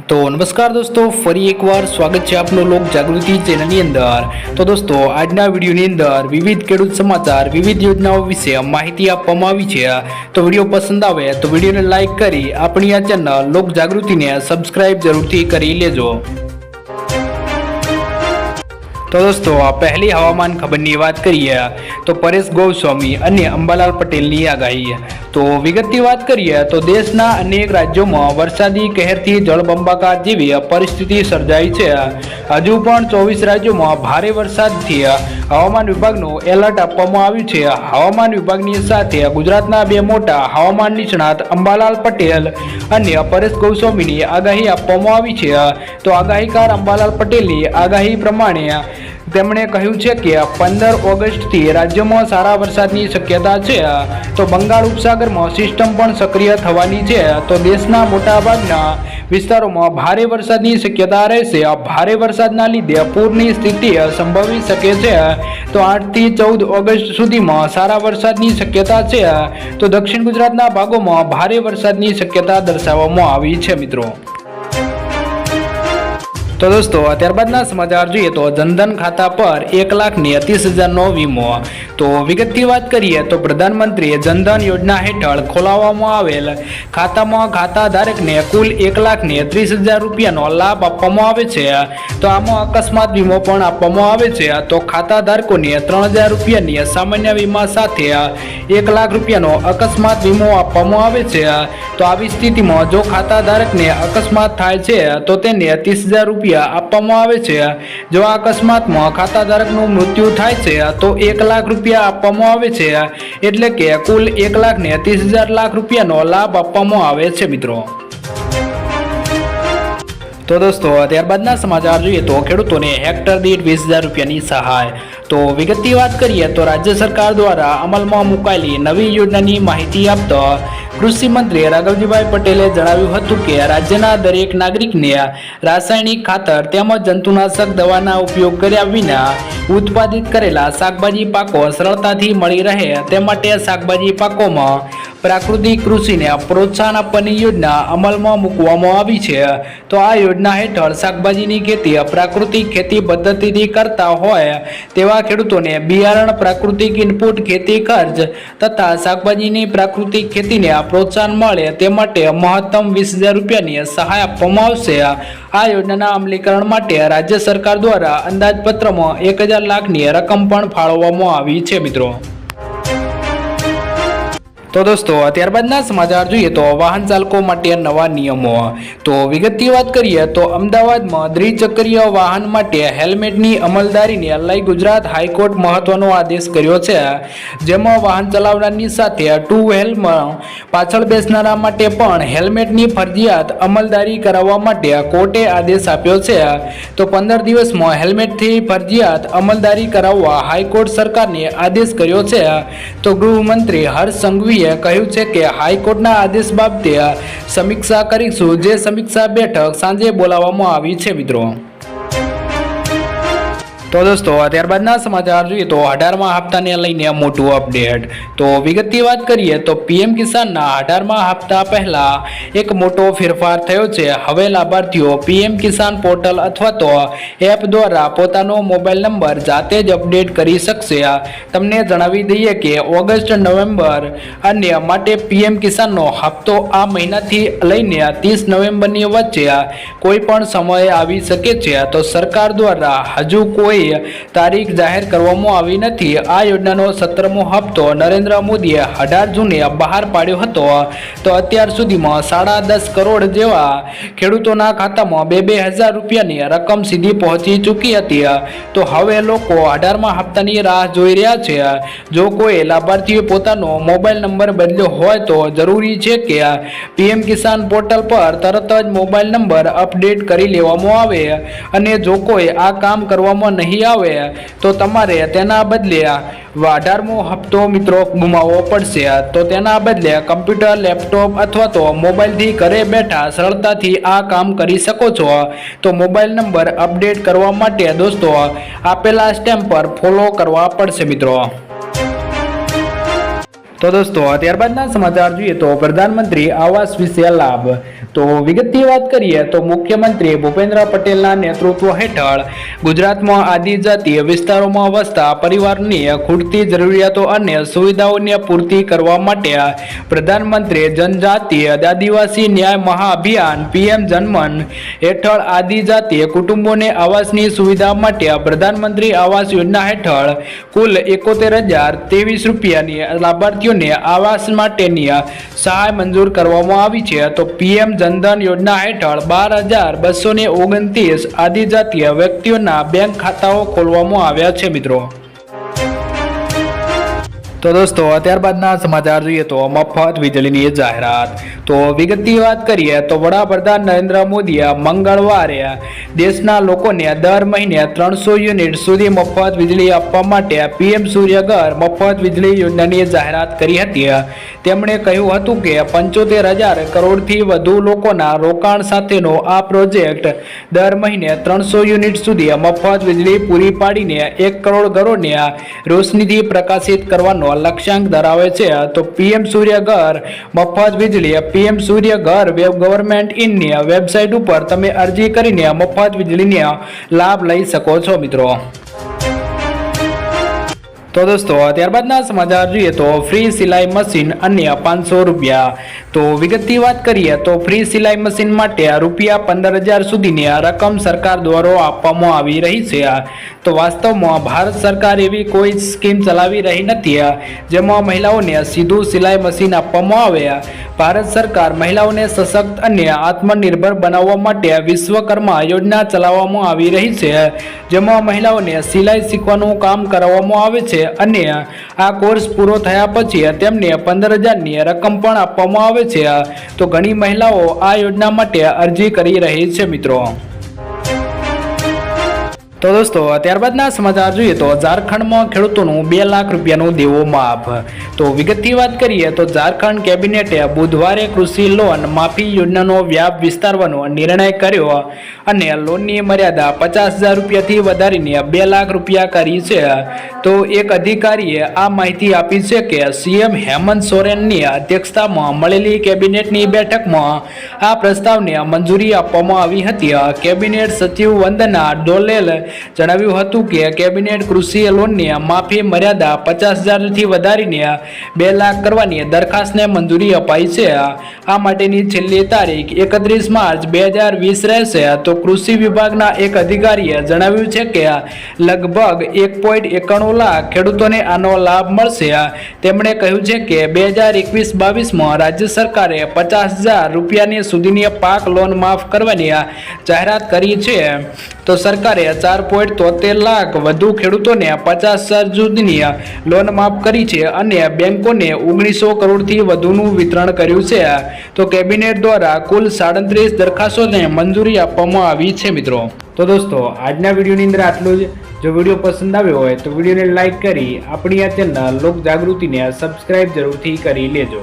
तो नमस्कार दोस्तों, फरी एक बार स्वागत है आपनो लोक जागृति चेनलની અંદર। तो दोस्तों, આજના વિડિયોની અંદર વિવિધ ખેડૂત સમાચાર, વિવિધ યોજનાઓ વિશે માહિતી આપવામાં આવી છે। તો વિડિયો પસંદ આવે તો વિડિયોને લાઈક કરી આપણી આ ચેનલ લોક જાગૃતિને સબસ્ક્રાઇબ જરૂરથી કરી લેજો। तो दोस्तों, पहली हवामान खबरनी बात करिए तो परेश गोस्वामी और अंबालाल पटेलनी आगाही। तो विगतनी बात करिए तो देशना अनेक राज्यों में वरसादी कहरथी जलबंबाकार जेवी परिस्थिति सर्जाई है। हजू पण 24 राज्यों में भारे वरसादथी हवामान विभागनु एलर्ट आपवामां आव्युं छे। हवामान विभागनी साथे गुजरातना बे मोटा हवामान निष्णात अंबालाल पटेल और परेश गोस्वामीनी आगाही आपवामां आवी छे। तो आगाहीकार अंबालाल पटेलनी आगाही प्रमाणे તેમણે કહ્યું છે કે 15 ઓગસ્ટથી રાજ્યમાં સારા વરસાદની શક્યતા છે। તો બંગાળ ઉપસાગરમાં સિસ્ટમ પણ સક્રિય થવાની છે। તો દેશના મોટાભાગના વિસ્તારોમાં ભારે વરસાદની શક્યતા રહેશે। ભારે વરસાદના લીધે પૂરની સ્થિતિ સંભવી શકે છે। તો 8 થી 14 ઓગસ્ટ સુધીમાં સારા વરસાદની શક્યતા છે। તો દક્ષિણ ગુજરાતના ભાગોમાં ભારે વરસાદની શક્યતા દર્શાવવામાં આવી છે મિત્રો। तो दोस्तों, त्यारबादना समाचार જોઈએ तो जनधन खाता पर 1,30,000 वीमो। तो विगतनी बात करिए तो प्रधानमंत्री जनधन योजना हेठळ खोलाववामां आवेल खातामां खाताधारकने कुल 1,30,000 રૂપિયાનો લાભ આપવામાં આવે છે। તો આમાં અકસ્માત વીમો પણ આપવામાં આવે છે। તો ખાતાધારકોને 3,000 રૂપિયાની સામાન્ય વીમા સાથે 1,00,000 રૂપિયાનો અકસ્માત વીમો આપવામાં આવે છે। તો આવી સ્થિતિમાં જો ખાતાધારકને અકસ્માત થાય છે તો તેને 30,000 રૂપિયા આપવામાં આવે છે। જો આ અકસ્માતમાં ખાતાધારકનું મૃત્યુ થાય છે તો 1,00,000 રૂપિયા આપવામાં આવે છે। એટલે કે કુલ 1,30,000 રૂપિયાનો લાભ આપવામાં આવે છે મિત્રો। तो दोस्तों, त्यारबादना समाचार જોઈએ तो ખેડૂતોને હેક્ટર દીઠ 20,000 રૂપિયાની સહાય। तो विगतनी बात करिए तो राज्य सरकार द्वारा अमलमां मुकायेली नवी योजनानी माहिती आपता कृषि मंत्री राघवजीभाई पटेले जणाव्युं हतुं के राज्यना दरेक नागरिकने रासायणिक खातर तेमज जंतुनाशक दवाना उपयोग कर्या विना उत्पादित करेला शाकभाजी पाको सरळताथी मळी रहे ते माटे शाकभाजी पाकोमां प्राकृतिक कृषिने प्रोत्साहन आपवानी योजना अमलमां मूकवामां आवी छे। तो आ योजना हेठळ शाकभाजीनी खेती प्राकृतिक खेती पद्धतिथी करता होय तेवा ખેડૂતોને બિયારણ પ્રાકૃતિક ઇનપુટ ખેતી ખર્ચ તથા શાકભાજીની પ્રાકૃતિક ખેતીને પ્રોત્સાહન મળે તે માટે મહત્તમ 20,000 રૂપિયાની સહાય આપવામાં આવશે। આ યોજનાના અમલીકરણ માટે રાજ્ય સરકાર દ્વારા અંદાજપત્રમાં 1,000 લાખની રકમ પણ ફાળવવામાં આવી છે મિત્રો। तो दोस्तों, त्यारबादना समाचार જોઈએ तो वाहन चालकों માટે નવા નિયમો। तो વિગતની વાત કરીએ તો અમદાવાદમાં દ્વિચક્રીય વાહન માટે હેલ્મેટની અમલદારીને લઈ ગુજરાત હાઈકોર્ટ મહત્વનો આદેશ કર્યો છે। જેમાં વાહન ચલાવનારની સાથે ટુ વ્હીલમાં પાછળ બેસનારા માટે પણ હેલ્મેટની ફરજિયાત અમલદારી કરાવવા માટે કોર્ટે આદેશ આપ્યો છે। તો 15 દિવસમાં હેલ્મેટથી ફરજિયાત અમલદારી કરાવવા હાઈકોર્ટ સરકારને આદેશ કર્યો છે। તો ગૃહમંત્રી હર્ષ સંઘવીએ કહ્યું છે કે હાઈકોર્ટના આદેશ બાબતે સમીક્ષા કરીશું। જે સમીક્ષા બેઠક સાંજે બોલાવવામાં આવી છે મિત્રો। तो दोस्तों, ત્યારબાદના સમાચાર જોઈએ તો 18મા હપ્તાને લઈને મોટું અપડેટ। તો વિગતની વાત કરીએ તો પીએમ કિસાનના 18મા હપ્તા પહેલા એક મોટો ફેરફાર થયો છે। હવે લાભાર્થીઓ પીએમ કિસાન પોર્ટલ અથવા તો એપ દ્વારા પોતાનો મોબાઈલ નંબર જાતે જ અપડેટ કરી શકશે। તમને જણાવી દઈએ કે ઓગસ્ટ નવેમ્બર અને માટે પીએમ કિસાનનો હપ્તો આ મહિનાથી લઈને 30 નવેમ્બરની વચ્ચે કોઈ પણ સમયે આવી શકે છે। તો સરકાર દ્વારા હજુ કોઈ તારીખ જાહેર કરવામાં આવી નથી। આ યોજનાનો 17મો હપ્તો નરેન્દ્ર મોદીએ 18 જૂને બહાર પાડ્યો હતો। તો અત્યાર સુધીમાં 10.5 કરોડ જેવા ખેડૂતોના ખાતામાં 2,000 રૂપિયાની રકમ સીધી પહોંચી ચૂકી હતી। તો હવે લોકો 18મા હપ્તાની રાહ જોઈ રહ્યા છે। જો કોઈ લાભાર્થીએ પોતાનો મોબાઈલ નંબર બદલ્યો હોય તો જરૂરી છે કે પીએમ કિસાન પોર્ટલ પર તરત જ મોબાઈલ નંબર અપડેટ કરી લેવામાં આવે। અને જો કોઈ આ કામ કરવામાં નહીં આવે તો તમારે તેના બદલે 18મો હપ્તો મિત્રો ગુમાવવો પડશે। તો તેના બદલે કમ્પ્યુટર, લેપટોપ અથવા તો મોબાઈલથી ઘરે બેઠા સરળતાથી આ કામ કરી શકો છો। તો મોબાઈલ નંબર અપડેટ કરવા માટે દોસ્તો આપેલા સ્ટેપ પર ફોલો કરવા પડશે મિત્રો। તો દોસ્તો ત્યારબાદના સમાચાર જોઈએ તો પ્રધાનમંત્રી આવાસ વિશે લાભ. તો વિગતની વાત કરીએ તો મુખ્યમંત્રી ભૂપેન્દ્ર પટેલના નેતૃત્વ હેઠળ ગુજરાતમાં આદિજાતીય વિસ્તારોમાં વસતા પરિવારની ખૂટતી જરૂરિયાતો અને સુવિધાઓની પૂર્તિ કરવા માટે પ્રધાનમંત્રી જનજાતીય આદિવાસી ન્યાય મહાઅભિયાન પીએમ જનમન હેઠળ આદિજાતીય કુટુંબોને આવાસની સુવિધા માટે પ્રધાનમંત્રી આવાસ યોજના હેઠળ કુલ 71,023 રૂપિયાની લાભાર્થીઓને આવાસ માટેની સહાય મંજૂર કરવામાં આવી છે. તો પીએમ જનધન યોજના હેઠળ 12,229 આદિજાતીય વ્યક્તિઓના બેંક ખાતાઓ ખોલવામાં આવ્યા છે મિત્રો. તો દોસ્તો ત્યારબાદના સમાચાર જોઈએ તો મફત વીજળીની જાહેરાત. તો વિગતની વાત કરીએ તો વડાપ્રધાન નરેન્દ્ર મોદીએ મંગળવારે દેશના લોકોને દર મહિને 300 યુનિટ સુધી મફત વીજળી આપવા માટે પીએમ સૂર્યઘર મફત વીજળી યોજનાની જાહેરાત કરી હતી. તેમણે કહ્યું હતું કે 75,000 કરોડથી વધુ લોકોના રોકાણ સાથેનો આ પ્રોજેક્ટ દર મહિને 300 યુનિટ સુધી મફત વીજળી પૂરી પાડીને 1 કરોડ ઘરોને રોશનીથી પ્રકાશિત કરવાનો લક્ષ્યાંક ધરાવે છે. તો પીએમ સૂર્યઘર મફત વીજળી પીએમ સૂર્યઘર ગવર્મેન્ટ ઇનની વેબસાઇટ ઉપર તમે અરજી કરીને મફત વીજળીનો લાભ લઈ શકો છો મિત્રો. તો દોસ્તો ત્યારબાદના સમાચાર જોઈએ તો ફ્રી સિલાઈ મશીન અન્ય 500 રૂપિયા. તો વિગતની વાત કરીએ તો ફ્રી સિલાઈ મશીન માટે રૂપિયા 15,000 સુધીની રકમ સરકાર દ્વારા આપવામાં આવી રહી છે. તો વાસ્તવમાં ભારત સરકાર એવી કોઈ સ્કીમ ચલાવી રહી નથી જેમાં મહિલાઓને સીધું સિલાઈ મશીન આપવામાં આવે. ભારત સરકાર મહિલાઓને સશક્ત અને આત્મનિર્ભર બનાવવા માટે વિશ્વકર્મા યોજના ચલાવવામાં આવી રહી છે, જેમાં મહિલાઓને સિલાઈ શીખવાનું કામ કરાવવામાં આવે છે અને આ કોર્સ પૂરો થયા પછી તેમને 15,000ની રકમ પણ આપવામાં આવે છે. તો ઘણી મહિલાઓ આ યોજના માટે અરજી કરી રહી છે મિત્રો. તો દોસ્તો ત્યારબાદના સમાચાર જોઈએ તો ઝારખંડમાં ખેડૂતોનું 2 લાખ રૂપિયાનું દેવો માફ. તો વિગતની વાત કરીએ તો ઝારખંડ કેબિનેટે બુધવારે કૃષિ લોન માફી યોજનાનો વ્યાપ વિસ્તારવાનો નિર્ણય કર્યો અને લોનની મર્યાદા 50,000 રૂપિયાથી વધારીને 2 લાખ રૂપિયા કરી છે. તો એક અધિકારીએ આ માહિતી આપી છે કે સીએમ હેમંત સોરેનની અધ્યક્ષતામાં મળેલી કેબિનેટની બેઠકમાં આ પ્રસ્તાવને મંજૂરી આપવામાં આવી હતી. કેબિનેટ સચિવ વંદના ડોલેલ જણાવ્યું હતું કે કેબિનેટ કૃષિ લોનની માફી મર્યાદા 50,000થી વધારીને 2 લાખ કરવાની દરખાસ્તને મંજૂરી અપાઈ છે. આ માટેની છેલ્લી તારીખ 31 માર્ચ 2020 રહેશે. તો કૃષિ વિભાગના એક અધિકારીએ જણાવ્યું છે કે લગભગ 1.91 લાખ ખેડૂતોને આનો લાભ મળશે. તેમણે કહ્યું છે કે 2021-22માં રાજ્ય સરકારે 50,000 રૂપિયાની સુધીની પાક લોન માફ કરવાની જાહેરાત કરી છે. તો સરકારે 4.73 લાખ વધુ ખેડૂતોને 50,000 સુધીની લોન માફ કરી છે અને બેંકોને 1900 કરોડથી વધુનું વિતરણ કર્યું છે. તો કેબિનેટ દ્વારા કુલ 37 દરખાસ્તોને મંજૂરી આપવામાં આવી છે મિત્રો. તો દોસ્તો આજના વિડીયોની અંદર આટલું જ. જો વિડીયો પસંદ આવ્યો હોય તો વિડીયોને લાઇક કરી આપણી આ ચેનલ લોક જાગૃતિને સબસ્ક્રાઇબ જરૂરથી કરી લેજો.